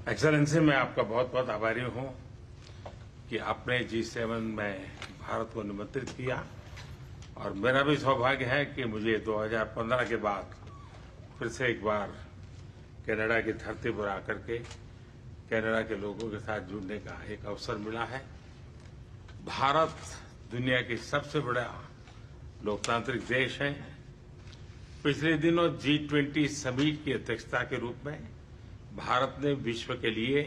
Excellency, मैं आपका बहुत बहुत आभारी हूं कि आपने G7 में भारत को निमंत्रित किया और मेरा भी सौभाग्य है कि मुझे 2015 के बाद फिर से एक बार कनाडा की धरती पर आकर के कनाडा के लोगों के साथ जुड़ने का एक अवसर मिला है। भारत दुनिया की सबसे बड़ा लोकतांत्रिक देश है। पिछले दिनों G20 समिट की अध्यक्षता के रूप में भारत ने विश्व के लिए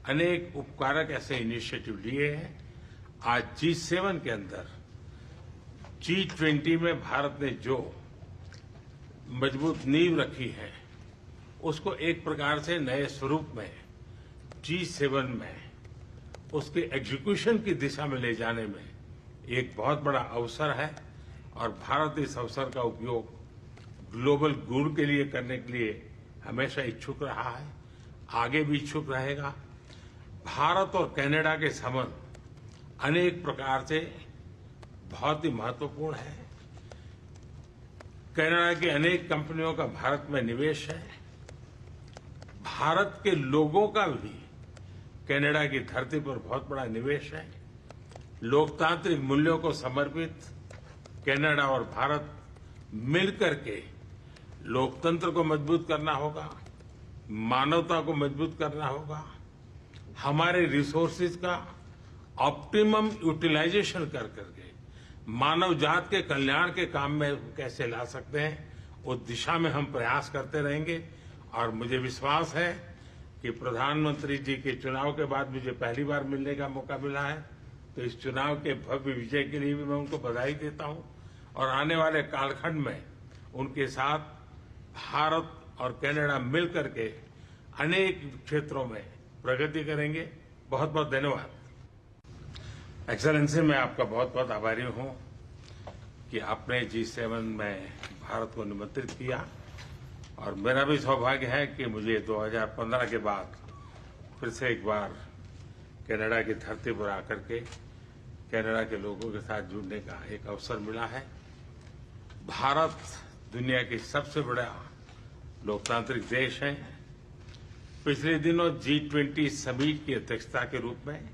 अनेक उपकारक ऐसे इनिशिएटिव लिए हैं। आज G7 के अंदर G20 में भारत ने जो मजबूत नींव रखी है उसको एक प्रकार से नए स्वरूप में G7 में उसके एग्जीक्यूशन की दिशा में ले जाने में एक बहुत बड़ा अवसर है और भारत इस अवसर का उपयोग ग्लोबल गुड के लिए करने के लिए हमेशा इच्छुक रहा है, आगे भी इच्छुक रहेगा। भारत और कनाडा के संबंध अनेक प्रकार से बहुत ही महत्वपूर्ण है। कनाडा की अनेक कंपनियों का भारत में निवेश है। भारत के लोगों का भी कनाडा की धरती पर बहुत बड़ा निवेश है। लोकतांत्रिक मूल्यों को समर्पित कनाडा और भारत मिलकर के लोकतंत्र को मजबूत करना होगा, मानवता को मजबूत करना होगा, हमारे रिसोर्सेज का ऑप्टिमम यूटिलाइजेशन कर करके मानव जात के कल्याण के काम में कैसे ला सकते हैं उस दिशा में हम प्रयास करते रहेंगे। और मुझे विश्वास है कि प्रधानमंत्री जी के चुनाव के बाद मुझे पहली बार मिलने का मौका मिला है, तो इस चुनाव के भव्य विजय के लिए भी मैं उनको बधाई देता हूं और आने वाले कालखंड में उनके साथ भारत और कनाडा मिलकर के अनेक क्षेत्रों में प्रगति करेंगे। बहुत बहुत धन्यवाद। एक्सेलेंसी, मैं आपका बहुत बहुत आभारी हूं कि आपने G7 में भारत को निमंत्रित किया और मेरा भी सौभाग्य है कि मुझे 2015 के बाद फिर से एक बार कनाडा की धरती पर आकर के कनाडा के लोगों के साथ जुड़ने का एक अवसर मिला है। भारत दुनिया की सबसे बड़ा लोकतांत्रिक देश है। पिछले दिनों G20 समिट की अध्यक्षता के रूप में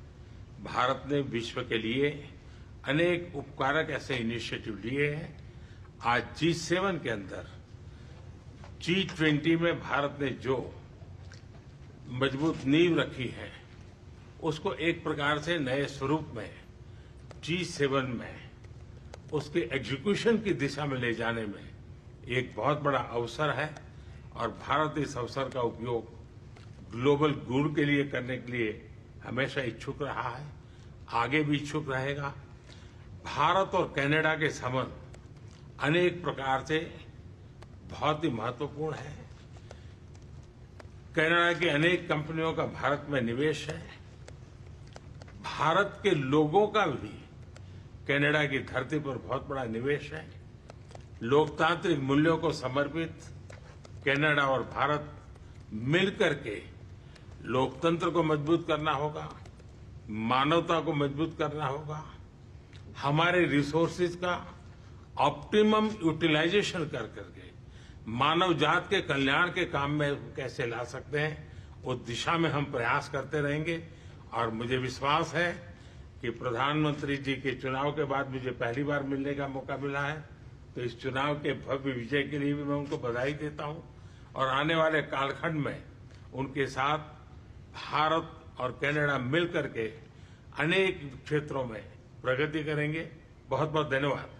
भारत ने विश्व के लिए अनेक उपकारक ऐसे इनिशिएटिव लिए हैं। आज G7 के अंदर G20 में भारत ने जो मजबूत नींव रखी है उसको एक प्रकार से नए स्वरूप में G7 में उसके एग्जीक्यूशन की दिशा में ले जाने में एक बहुत बड़ा अवसर है और भारत इस अवसर का उपयोग ग्लोबल गुड के लिए करने के लिए हमेशा इच्छुक रहा है, आगे भी इच्छुक रहेगा। भारत और कनाडा के संबंध अनेक प्रकार से बहुत ही महत्वपूर्ण है। कनाडा की अनेक कंपनियों का भारत में निवेश है। भारत के लोगों का भी कनाडा की धरती पर बहुत बड़ा निवेश है। लोकतांत्रिक मूल्यों को समर्पित कनाडा और भारत मिलकर के लोकतंत्र को मजबूत करना होगा, मानवता को मजबूत करना होगा, हमारे रिसोर्सेज का ऑप्टिमम यूटिलाइजेशन कर करके मानव जात के कल्याण के काम में कैसे ला सकते हैं उस दिशा में हम प्रयास करते रहेंगे। और मुझे विश्वास है कि प्रधानमंत्री जी के चुनाव के बाद मुझे पहली बार मिलने का मौका मिला है, तो इस चुनाव के भव्य विजय के लिए भी मैं उनको बधाई देता हूं और आने वाले कालखंड में उनके साथ भारत और कनाडा मिलकर के अनेक क्षेत्रों में प्रगति करेंगे। बहुत बहुत धन्यवाद।